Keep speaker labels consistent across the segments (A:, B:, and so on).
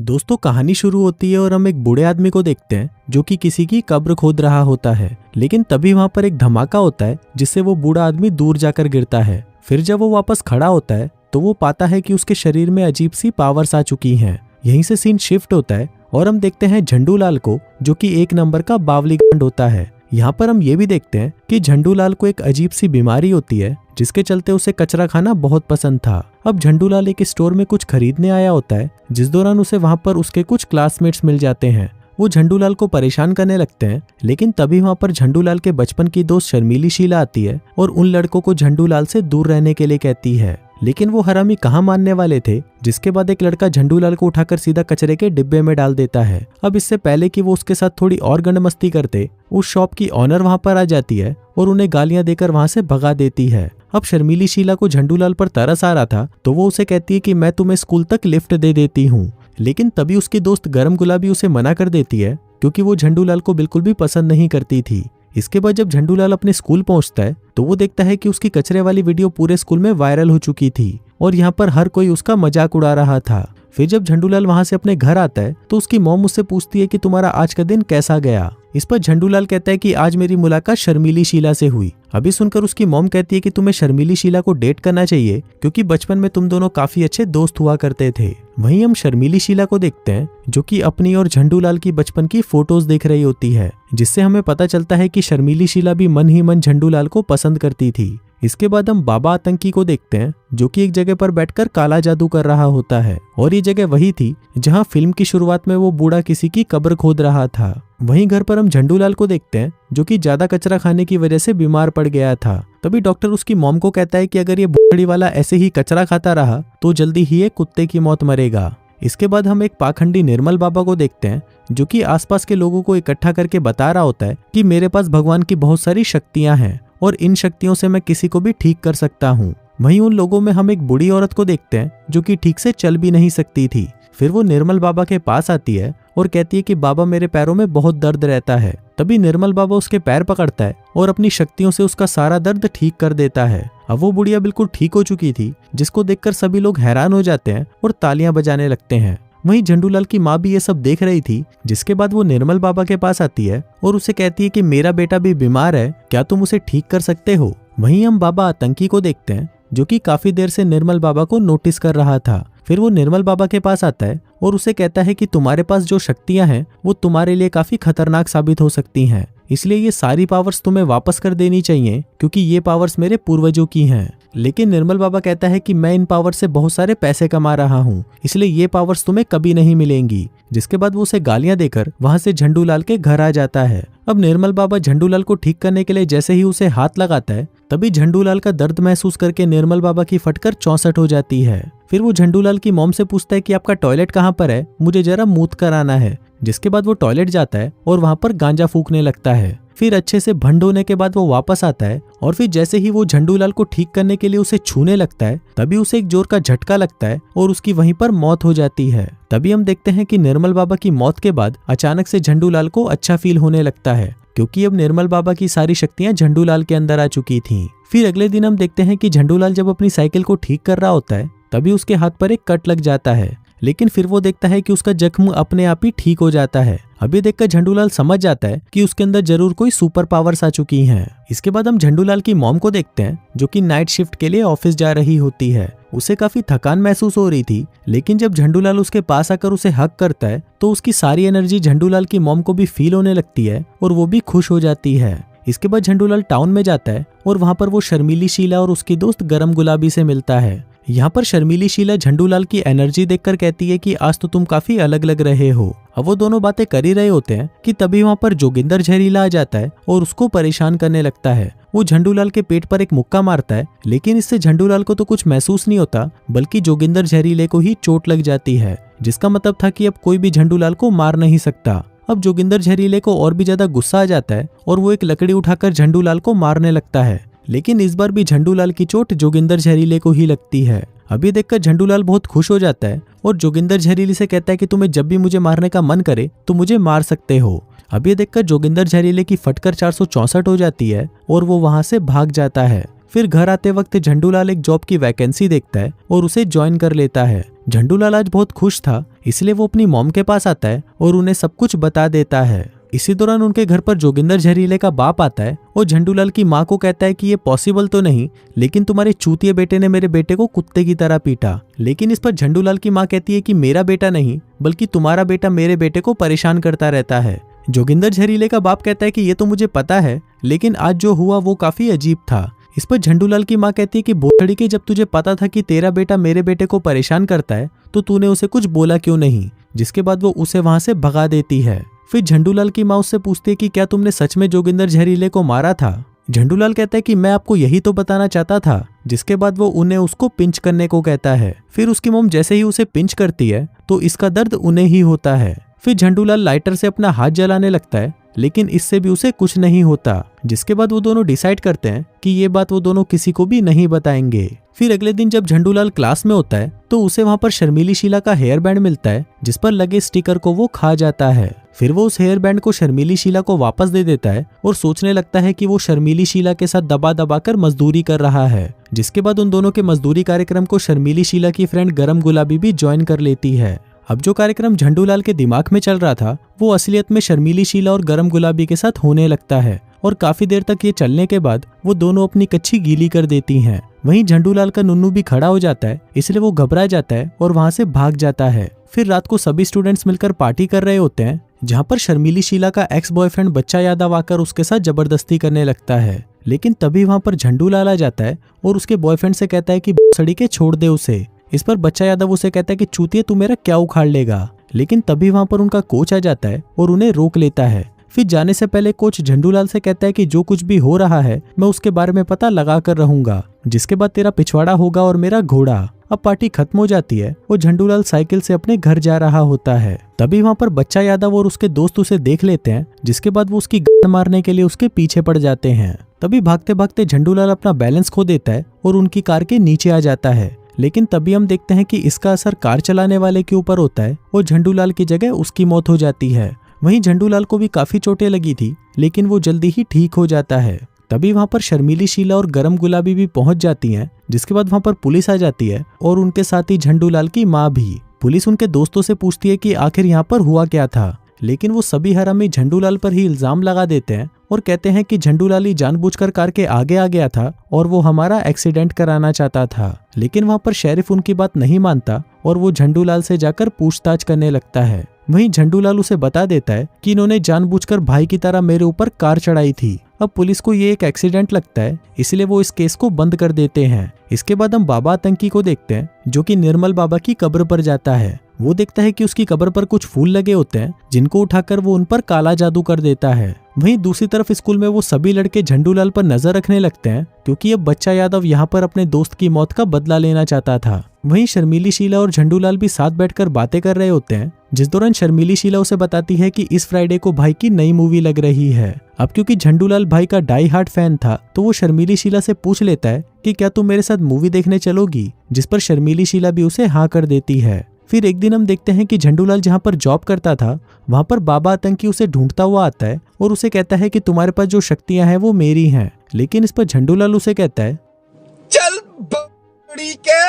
A: दोस्तों कहानी शुरू होती है और हम एक बूढ़े आदमी को देखते हैं जो कि किसी की कब्र खोद रहा होता है। लेकिन तभी वहां पर एक धमाका होता है जिससे वो बूढ़ा आदमी दूर जाकर गिरता है। फिर जब वो वापस खड़ा होता है तो वो पाता है कि उसके शरीर में अजीब सी पावर्स आ चुकी हैं। यहीं से सीन शिफ्ट होता है और हम देखते हैं झंडूलाल को, जो कि एक नंबर का बावली गांड होता है। यहाँ पर हम ये भी देखते हैं कि झंडूलाल को एक अजीब सी बीमारी होती है जिसके चलते उसे कचरा खाना बहुत पसंद था। अब झंडूलाल एक स्टोर में कुछ खरीदने आया होता है, जिस दौरान उसे वहां पर उसके कुछ क्लासमेट्स मिल जाते हैं। वो झंडूलाल को परेशान करने लगते हैं, लेकिन तभी वहां पर झंडूलाल के बचपन की दोस्त शर्मीली शीला आती है और उन लड़कों को झंडूलाल से दूर रहने के लिए कहती है। लेकिन वो हरामी कहाँ मानने वाले थे, जिसके बाद एक लड़का झंडूलाल को उठाकर सीधा कचरे के डिब्बे में डाल देता है। अब इससे पहले कि वो उसके साथ थोड़ी और गंडमस्ती करते, उस शॉप की ऑनर वहां पर आ जाती है और उन्हें गालियां देकर वहां से भगा देती है। अब शर्मीली शीला को झंडूलाल पर तरस आ रहा था, तो वो उसे कहती है कि मैं तुम्हें स्कूल तक लिफ्ट दे देती हूँ। लेकिन तभी उसकी दोस्त गरम गुलाबी उसे मना कर देती है, क्योंकि वो झंडूलाल को बिल्कुल भी पसंद नहीं करती थी। इसके बाद जब झंडूलाल अपने स्कूल पहुंचता है तो वो देखता है कि उसकी कचरे वाली वीडियो पूरे स्कूल में वायरल हो चुकी थी और यहाँ पर हर कोई उसका मजाक उड़ा रहा था। फिर जब झंडूलाल वहां से अपने घर आता है तो उसकी मॉम उससे पूछती है कि तुम्हारा आज का दिन कैसा गया। इस पर झंडूलाल कहता है कि आज मेरी मुलाकात शर्मीली शीला से हुई। अभी सुनकर उसकी मॉम कहती है कि तुम्हें शर्मीली शीला को डेट करना चाहिए, क्योंकि बचपन में तुम दोनों काफी अच्छे दोस्त हुआ करते थे। वहीं हम शर्मीली शीला को देखते हैं जो कि अपनी और झंडूलाल की बचपन की फोटोज देख रही होती है, जिससे हमें पता चलता है कि शर्मीली शीला भी मन ही मन झंडूलाल को पसंद करती थी। इसके बाद हम बाबा आतंकी को देखते हैं जो कि एक जगह पर बैठकर काला जादू कर रहा होता है, और ये जगह वही थी जहां फिल्म की शुरुआत में वो बूढ़ा किसी की कब्र खोद रहा था। वहीं घर पर हम झंडूलाल को देखते हैं जो कि ज्यादा कचरा खाने की वजह से बीमार पड़ गया था। तभी डॉक्टर उसकी मॉम को कहता है कि अगर ये बूढ़ी वाला ऐसे ही कचरा खाता रहा तो जल्दी ही एक कुत्ते की मौत मरेगा। इसके बाद हम एक पाखंडी निर्मल बाबा को देखते हैं जो कि आसपास के लोगों को इकट्ठा करके बता रहा होता है कि मेरे पास भगवान की बहुत सारी शक्तियां हैं और इन शक्तियों से मैं किसी को भी ठीक कर सकता हूँ। वहीं उन लोगों में हम एक बूढ़ी औरत को देखते हैं जो कि ठीक से चल भी नहीं सकती थी। फिर वो निर्मल बाबा के पास आती है और कहती है कि बाबा मेरे पैरों में बहुत दर्द रहता है। तभी निर्मल बाबा उसके पैर पकड़ता है और अपनी शक्तियों से उसका सारा दर्द ठीक कर देता है। अब वो बुढ़िया बिल्कुल ठीक हो चुकी थी, जिसको देखकर सभी लोग हैरान हो जाते हैं और तालियां बजाने लगते हैं। वहीं झंडूलाल की माँ भी ये सब देख रही थी, जिसके बाद वो निर्मल बाबा के पास आती है और उसे कहती है कि मेरा बेटा भी बीमार है, क्या तुम उसे ठीक कर सकते हो। वहीं हम बाबा आतंकी को देखते हैं जो कि काफी देर से निर्मल बाबा को नोटिस कर रहा था। फिर वो निर्मल बाबा के पास आता है और उसे कहता है कि तुम्हारे पास जो शक्तियां हैं वो तुम्हारे लिए काफी खतरनाक साबित हो सकती हैं, इसलिए ये सारी पावर्स तुम्हें वापस कर देनी चाहिए, क्योंकि ये पावर्स मेरे पूर्वजों की हैं। लेकिन निर्मल बाबा कहता है कि मैं इन पावर से बहुत सारे पैसे कमा रहा हूँ, इसलिए ये पावर्स तुम्हें कभी नहीं मिलेंगी। जिसके बाद वो उसे गालियां देकर वहां से झंडूलाल के घर आ जाता है। अब निर्मल बाबा झंडूलाल को ठीक करने के लिए जैसे ही उसे हाथ लगाता है, तभी झंडूलाल का दर्द महसूस करके निर्मल बाबा की फटकर 64 हो जाती है। फिर वो झंडूलाल की मॉम से पूछता है कि आपका टॉयलेट कहाँ पर है, मुझे जरा मूत कराना है। जिसके बाद वो टॉयलेट जाता है और वहां पर गांजा फूकने लगता है। फिर अच्छे से भंड होने के बाद वो वापस आता है और फिर जैसे ही वो झंडूलाल को ठीक करने के लिए उसे छूने लगता है, तभी उसे एक जोर का झटका लगता है और उसकी वहीं पर मौत हो जाती है। तभी हम देखते हैं कि निर्मल बाबा की मौत के बाद अचानक से झंडूलाल को अच्छा फील होने लगता है, क्योंकि अब निर्मल बाबा की सारी शक्तियां झंडूलाल के अंदर आ चुकी थीं। फिर अगले दिन हम देखते हैं कि झंडूलाल जब अपनी साइकिल को ठीक कर रहा होता है, तभी उसके हाथ पर एक कट लग जाता है। लेकिन फिर वो देखता है कि उसका जख्म अपने आप ही ठीक हो जाता है। अभी देखकर झंडूलाल समझ जाता है कि उसके अंदर जरूर कोई सुपर पावर्स आ चुकी हैं। इसके बाद हम झंडूलाल की मॉम को देखते हैं जो कि नाइट शिफ्ट के लिए ऑफिस जा रही होती है। उसे काफी थकान महसूस हो रही थी, लेकिन जब झंडूलाल उसके पास आकर उसे हक करता है तो उसकी सारी एनर्जी झंडूलाल की मॉम को भी फील होने लगती है और वो भी खुश हो जाती है। इसके बाद झंडूलाल टाउन में जाता है और वहां पर वो शर्मीली शीला और उसकी दोस्त गरम गुलाबी से मिलता है। यहाँ पर शर्मीली शीला झंडूलाल की एनर्जी देखकर कहती है कि आज तो तुम काफी अलग लग रहे हो। अब वो दोनों बातें कर ही रहे होते हैं कि तभी वहाँ पर जोगिंदर जहरीला आ जाता है और उसको परेशान करने लगता है। वो झंडूलाल के पेट पर एक मुक्का मारता है, लेकिन इससे झंडूलाल को तो कुछ महसूस नहीं होता, बल्कि जोगिंदर जहरीले को ही चोट लग जाती है, जिसका मतलब था कि अब कोई भी झंडूलाल को मार नहीं सकता। अब जोगिंदर जहरीले को और भी ज्यादा गुस्सा आ जाता है और वो एक लकड़ी उठाकर झंडूलाल को मारने लगता है, लेकिन इस बार भी झंडूलाल की चोट जोगिंदर जहरीले को ही लगती है। अभी देखकर झंडूलाल बहुत खुश हो जाता है और जोगिंदर जहरीले से कहता है कि तुम्हें जब भी मुझे मारने का मन करे तो मुझे मार सकते हो। अब ये देखकर जोगिंदर जहरीले की फटकर 464 हो जाती है और वो वहां से भाग जाता है। फिर घर आते वक्त झंडूलाल एक जॉब की वैकेंसी देखता है और उसे ज्वाइन कर लेता है। झंडूलाल आज बहुत खुश था, इसलिए वो अपनी मॉम के पास आता है और उन्हें सब कुछ बता देता है। इसी दौरान उनके घर पर जोगिंदर जहरीले का बाप आता है और झंडूलाल की माँ को कहता है कि ये पॉसिबल तो नहीं, लेकिन तुम्हारे चूतिए बेटे ने मेरे बेटे को कुत्ते की तरह पीटा। लेकिन इस पर झंडूलाल की माँ कहती है कि मेरा बेटा नहीं, बल्कि तुम्हारा बेटा मेरे बेटे को परेशान करता रहता है। जोगिंदर जहरीले का बाप कहता है कि ये तो मुझे पता है, लेकिन आज जो हुआ वो काफी अजीब था। इस पर झंडूलाल की माँ कहती है कि बोतड़ी के, जब तुझे पता था कि तेरा बेटा मेरे बेटे को परेशान करता है तो तूने उसे कुछ बोला क्यों नहीं, जिसके बाद वो उसे वहां से भगा देती है। फिर झंडूलाल की माँ उससे पूछती है कि क्या तुमने सच में जोगिंदर जहरीले को मारा था। झंडूलाल कहता है कि मैं आपको यही तो बताना चाहता था, जिसके बाद वो उन्हें उसको पिंच करने को कहता है। फिर उसकी मॉम जैसे ही उसे पिंच करती है तो इसका दर्द उन्हें ही होता है। फिर झंडूलाल लाइटर से अपना हाथ जलाने लगता है, लेकिन इससे भी उसे कुछ नहीं होता, जिसके बाद वो दोनों डिसाइड करते हैं कि ये बात वो दोनों किसी को भी नहीं बताएंगे। फिर अगले दिन जब झंडूलाल क्लास में होता है तो उसे वहां पर शर्मीली शीला का हेयर बैंड मिलता है, जिस पर लगे स्टिकर को वो खा जाता है। फिर वो उस हेयर बैंड को शर्मीली शीला को वापस दे देता है और सोचने लगता है कि वो शर्मीली शीला के साथ दबा दबा कर मजदूरी कर रहा है। जिसके बाद उन दोनों के मजदूरी कार्यक्रम को शर्मीली शीला की फ्रेंड गरम गुलाबी भी ज्वाइन कर लेती है। अब जो कार्यक्रम झंडूलाल के दिमाग में चल रहा था वो असलियत में शर्मीली शीला और गरम गुलाबी के साथ होने लगता है, और काफी देर तक ये चलने के बाद वो दोनों अपनी कच्ची गीली कर देती हैं। वहीं झंडूलाल का नुन्नू भी खड़ा हो जाता है, इसलिए वो घबरा जाता है और वहां से भाग जाता है। फिर रात को सभी स्टूडेंट्स मिलकर पार्टी कर रहे होते हैं, जहाँ पर शर्मीली शीला का एक्स बॉयफ्रेंड बच्चा यादव आकर उसके साथ जबरदस्ती करने लगता है। लेकिन तभी वहां पर झंडूलाल आ जाता है और उसके बॉयफ्रेंड से कहता है कि सड़ी के छोड़ दे उसे। इस पर बच्चा यादव उसे कहता है कि चूतिए तू मेरा क्या उखाड़ लेगा। लेकिन तभी वहां पर उनका कोच आ जाता है और उन्हें रोक लेता है। फिर जाने से पहले कोच झंडूलाल से कहता है कि जो कुछ भी हो रहा है मैं उसके बारे में पता लगा कर रहूंगा, जिसके बाद तेरा पिछवाड़ा होगा और मेरा घोड़ा। अब पार्टी खत्म हो जाती है और झंडूलाल साइकिल से अपने घर जा रहा होता है। तभी वहां पर बच्चा यादव और उसके दोस्त उसे देख लेते हैं, जिसके बाद वो उसकी गांड मारने के लिए उसके पीछे पड़ जाते हैं। तभी भागते भागते झंडूलाल अपना बैलेंस खो देता है और उनकी कार के नीचे आ जाता है। लेकिन तभी हम देखते हैं कि इसका असर कार चलाने वाले के ऊपर होता है और झंडूलाल की जगह उसकी मौत हो जाती है। वहीं झंडूलाल को भी काफी चोटें लगी थी, लेकिन वो जल्दी ही ठीक हो जाता है। तभी वहां पर शर्मीली शीला और गरम गुलाबी भी पहुंच जाती हैं, जिसके बाद वहां पर पुलिस आ जाती है और उनके साथ ही झंडूलाल की माँ भी। पुलिस उनके दोस्तों से पूछती है कि आखिर यहाँ पर हुआ क्या था, लेकिन वो सभी हरामी झंडूलाल पर ही इल्जाम लगा देते हैं और कहते हैं कि झंडूलाल ही जानबूझकर कार के आगे आ गया था और वो हमारा एक्सीडेंट कराना चाहता था। लेकिन वहां पर शेरिफ उनकी बात नहीं मानता और वो झंडूलाल से जाकर पूछताछ करने लगता है। वहीं झंडूलाल उसे बता देता है कि इन्होंने जानबूझकर भाई की तरह मेरे ऊपर कार चढ़ाई थी। अब पुलिस को ये एक एक्सीडेंट लगता है, इसलिए वो इस केस को बंद कर देते हैं। इसके बाद हम बाबा आतंकी को देखते हैं, जो कि निर्मल बाबा की कब्र पर जाता है। वो देखता है कि उसकी कब्र पर कुछ फूल लगे होते हैं, जिनको उठाकर वो उन पर काला जादू कर देता है। वहीं दूसरी तरफ स्कूल में वो सभी लड़के झंडूलाल पर नजर रखने लगते हैं, क्योंकि अब बच्चा यादव यहाँ पर अपने दोस्त की मौत का बदला लेना चाहता था। वहीं शर्मीली शीला और झंडूलाल भी साथ बैठकर बातें कर रहे होते हैं, जिस दौरान शर्मीली शीला उसे बताती है कि इस फ्राइडे को भाई की नई मूवी लग रही है। अब क्योंकि झंडूलाल भाई का डाई हार्ड फैन था, तो वो शर्मीली शीला से पूछ लेता है कि क्या तुम मेरे साथ मूवी देखने चलोगी, जिस पर शर्मीली शीला भी उसे हाँ कर देती है। फिर एक दिन हम देखते हैं कि झंडूलाल जहाँ पर जॉब करता था वहां पर बाबा आतंकी उसे ढूंढता हुआ आता है और उसे कहता है कि तुम्हारे पास जो शक्तियां हैं वो मेरी हैं। लेकिन इस पर झंडूलाल उसे कहता है
B: चल बड़ी के,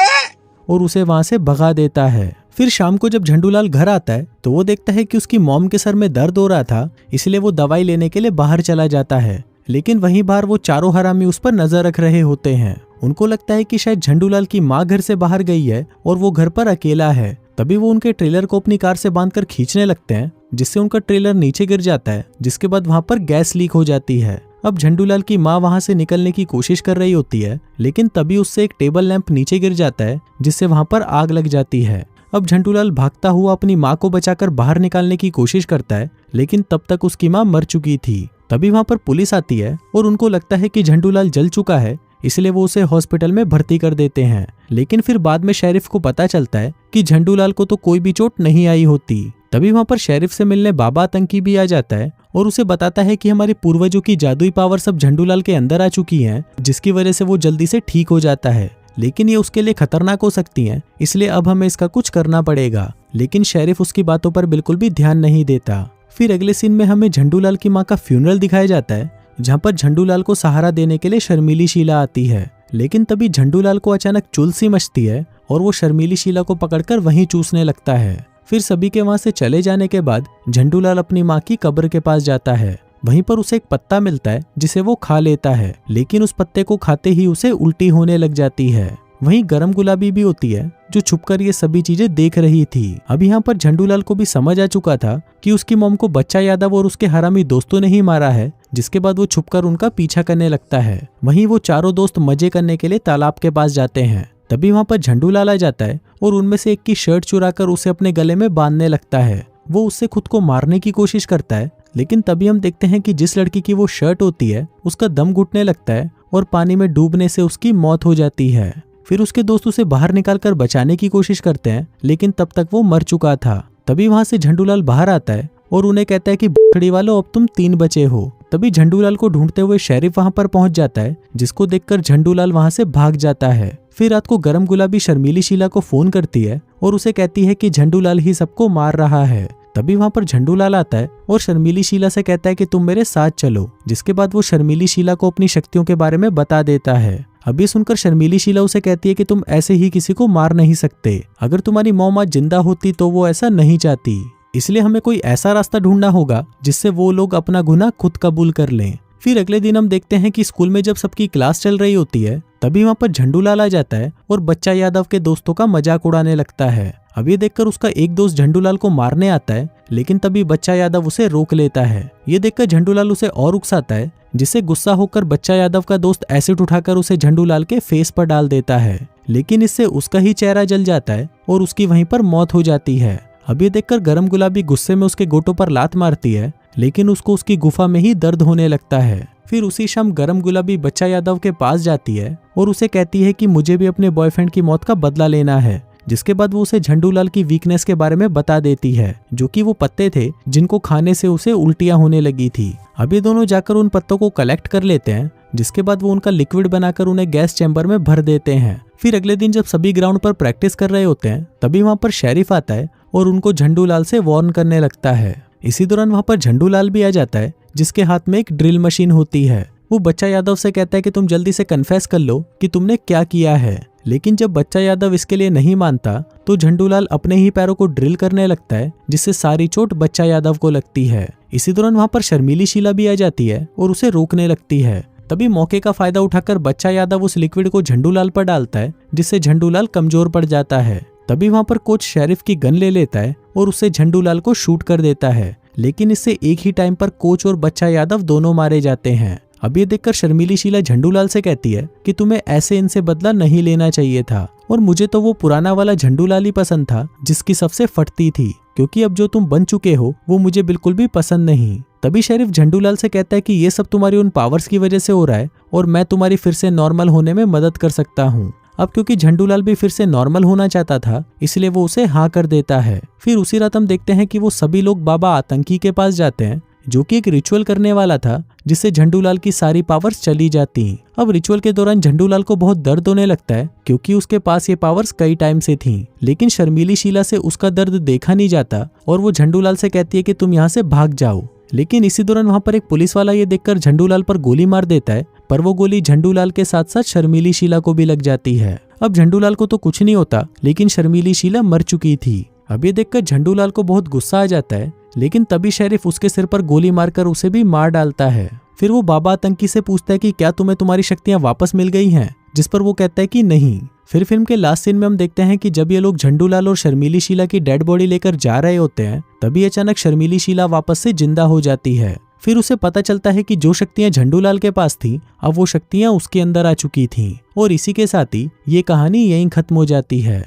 A: और उसे वहां से भगा देता है। फिर शाम को जब झंडूलाल घर आता है तो वो देखता है कि उसकी मॉम के सर में दर्द हो रहा था, इसलिए वो दवाई लेने के लिए बाहर चला जाता है। लेकिन वहीं बाहर वो चारों हरामी उस पर नजर रख रहे होते हैं। उनको लगता है कि शायद झंडूलाल की माँ घर से बाहर गई है और वो घर पर अकेला है। तभी वो उनके ट्रेलर को अपनी कार से बांधकर खींचने लगते हैं, जिससे उनका ट्रेलर नीचे गिर जाता है, जिसके बाद वहां पर गैस लीक हो जाती है। अब झंडूलाल की माँ वहां से निकलने की कोशिश कर रही होती है, लेकिन तभी उससे एक टेबल लैंप नीचे गिर जाता है, जिससे वहां पर आग लग जाती है। अब झंडूलाल भागता हुआ अपनी माँ को बचाकर बाहर निकालने की कोशिश करता है, लेकिन तब तक उसकी माँ मर चुकी थी। तभी वहां पर पुलिस आती है और उनको लगता है कि झंडूलाल जल चुका है, इसलिए वो उसे हॉस्पिटल में भर्ती कर देते हैं। लेकिन फिर बाद में शेरिफ को पता चलता है कि झंडूलाल को तो कोई भी चोट नहीं आई होती। तभी वहां पर शेरिफ से मिलने बाबा आतंकी भी आ जाता है और उसे बताता है कि हमारे पूर्वजों की जादुई पावर सब झंडूलाल के अंदर आ चुकी हैं, जिसकी वजह से वो जल्दी से ठीक हो जाता है। लेकिन ये उसके लिए खतरनाक हो सकती हैं, इसलिए अब हमें इसका कुछ करना पड़ेगा। लेकिन शेरिफ उसकी बातों पर बिल्कुल भी ध्यान नहीं देता। फिर अगले सीन में हमें झंडूलाल की माँ का फ्यूनरल दिखाया जाता है, जहाँ पर झंडूलाल को सहारा देने के लिए शर्मीली शीला आती है। लेकिन तभी झंडूलाल को अचानक चुल सी मचती है और वो शर्मीली शीला को पकड़कर वहीं चूसने लगता है। फिर सभी के वहां से चले जाने के बाद झंडूलाल अपनी माँ की कब्र के पास जाता है। वहीं पर उसे एक पत्ता मिलता है जिसे वो खा लेता है, लेकिन उस पत्ते को खाते ही उसे उल्टी होने लग जाती है। वहीं गरम गुलाबी भी होती है जो छुपकर ये सभी चीजें देख रही थी। अब यहाँ पर झंडूलाल को भी समझ आ चुका था कि उसकी मॉम को बच्चा यादव और उसके हरामी दोस्तों ने ही मारा है, जिसके बाद वो छुपकर उनका पीछा करने लगता है। वहीं वो चारों दोस्त मजे करने के लिए तालाब के पास जाते हैं। तभी वहां पर झंडूलाल आ जाता है और उनमें से एक की शर्ट चुराकर उसे अपने गले में बांधने लगता है। वो उससे खुद को मारने की कोशिश करता है, लेकिन तभी हम देखते हैं कि जिस लड़की की वो शर्ट होती है उसका दम घुटने लगता है और पानी में डूबने से उसकी मौत हो जाती है। फिर उसके दोस्त उसे बाहर निकालकर बचाने की कोशिश करते हैं, लेकिन तब तक वो मर चुका था। तभी वहां से झंडूलाल बाहर आता है और उन्हें कहता है कि बकड़ी वालों, अब तुम 3 बचे हो। तभी झंडूलाल को ढूंढते हुए शेरिफ वहां पर पहुंच जाता है, जिसको देखकर झंडूलाल वहां से भाग जाता है। फिर रात को गरम गुलाबी शर्मीली शीला को फोन करती है और उसे कहती है कि झंडूलाल ही सबको मार रहा है। तभी वहां पर झंडूलाल आता है और शर्मीली शीला से कहता है कि तुम मेरे साथ चलो, जिसके बाद वो शर्मीली शीला को अपनी शक्तियों के बारे में बता देता है। अभी सुनकर शर्मीली शीला उसे कहती है कि तुम ऐसे ही किसी को मार नहीं सकते। अगर तुम्हारी मॉम आज जिंदा होती तो वो ऐसा नहीं चाहती, इसलिए हमें कोई ऐसा रास्ता ढूंढना होगा जिससे वो लोग अपना गुनाह खुद कबूल कर लें। फिर अगले दिन हम देखते हैं कि स्कूल में जब सबकी क्लास चल रही होती है, तभी वहां पर झंडूलाल आ जाता है और बच्चा यादव के दोस्तों का मजाक उड़ाने लगता है। अब ये देखकर उसका एक दोस्त झंडूलाल को मारने आता है, लेकिन तभी बच्चा यादव उसे रोक लेता है। ये देखकर झंडूलाल उसे और उकसाता है, जिससे गुस्सा होकर बच्चा यादव का दोस्त एसिड उठाकर उसे झंडूलाल के फेस पर डाल देता है, लेकिन इससे उसका ही चेहरा जल जाता है और उसकी वहीं पर मौत हो जाती है। अब ये देखकर गरम गुलाबी गुस्से में उसके गोटों पर लात मारती है, लेकिन उसको उसकी गुफा में ही दर्द होने लगता है। फिर उसी शाम गरम गुलाबी बच्चा यादव के पास जाती है और उसे कहती है कि मुझे भी अपने बॉयफ्रेंड की मौत का बदला लेना है, जिसके बाद वो उसे झंडूलाल की वीकनेस के बारे में बता देती है, जो कि वो पत्ते थे जिनको खाने से उसे उल्टियां होने लगी थी। अब ये दोनों जाकर उन पत्तों को कलेक्ट कर लेते हैं, जिसके बाद वो उनका लिक्विड बनाकर उन्हें गैस चैम्बर में भर देते हैं। फिर अगले दिन जब सभी ग्राउंड पर प्रैक्टिस कर रहे होते हैं, तभी वहां पर शेरिफ आता है और उनको झंडूलाल से वार्न करने लगता है। इसी दौरान वहां पर झंडूलाल भी आ जाता है, जिसके हाथ में एक ड्रिल मशीन होती है। वो बच्चा यादव से कहता है कि तुम जल्दी से कन्फेस कर लो कि तुमने क्या किया है, लेकिन जब बच्चा यादव इसके लिए नहीं मानता तो झंडूलाल अपने ही पैरों को ड्रिल करने लगता है, जिससे सारी चोट बच्चा यादव को लगती है। इसी दौरान वहां पर शर्मीली शीला भी आ जाती है और उसे रोकने लगती है। तभी मौके का फायदा उठाकर बच्चा यादव उस लिक्विड को झंडूलाल पर डालता है, जिससे झंडूलाल कमजोर पड़ जाता है। तभी वहां पर कोच शेरिफ की गन ले लेता है और उससे झंडूलाल को शूट कर देता है, लेकिन इससे एक ही टाइम पर कोच और बच्चा यादव दोनों मारे जाते हैं। अब ये देखकर शर्मीली शीला झंडूलाल से कहती है कि तुम्हें ऐसे इनसे बदला नहीं लेना चाहिए था, और मुझे तो वो पुराना वाला झंडूलाल ही पसंद था जिसकी सबसे फटती थी, क्योंकि अब जो तुम बन चुके हो वो मुझे बिल्कुल भी पसंद नहीं। तभी शेरिफ झंडूलाल से कहता है कि ये सब तुम्हारी उन पावर्स की वजह से हो रहा है और मैं तुम्हारी फिर से नॉर्मल होने में मदद कर सकता हूँ। अब क्योंकि झंडूलाल भी फिर से नॉर्मल होना चाहता था, इसलिए वो उसे हाँ कर देता है। फिर उसी रात हम देखते हैं कि वो सभी लोग बाबा आतंकी के पास जाते हैं, जो कि एक रिचुअल करने वाला था, जिससे झंडूलाल की सारी पावर्स चली जाती। अब रिचुअल के दौरान झंडूलाल को बहुत दर्द होने लगता है, क्योंकि उसके पास ये पावर्स कई टाइम से थीं, लेकिन शर्मीली शीला से उसका दर्द देखा नहीं जाता और वो झंडूलाल से कहती है कि तुम यहाँ से भाग जाओ। लेकिन इसी दौरान वहां पर एक पुलिस वाला ये देखकर झंडूलाल पर गोली मार देता है, पर वो गोली झंडूलाल के साथ साथ शर्मीली शीला को भी लग जाती है। अब झंडूलाल को तो कुछ नहीं होता, लेकिन शर्मीली शीला मर चुकी थी। अब ये देखकर झंडूलाल को बहुत गुस्सा आ जाता है, लेकिन तभी शेरिफ उसके सिर पर गोली मारकर उसे भी मार डालता है। फिर वो बाबा आतंकी से पूछता है कि क्या तुम्हें तुम्हारी शक्तियां वापस मिल गई हैं, जिस पर वो कहता है कि नहीं। फिर फिल्म के लास्ट सीन में हम देखते हैं कि जब ये लोग झंडूलाल और शर्मीली शीला की डेड बॉडी लेकर जा रहे होते हैं, तभी अचानक शर्मीली शीला वापस से जिंदा हो जाती है। फिर उसे पता चलता है कि जो शक्तियां झंडूलाल के पास थी, अब वो शक्तियां उसके अंदर आ चुकी थीं। और इसी के साथ ही ये कहानी यहीं खत्म हो जाती है।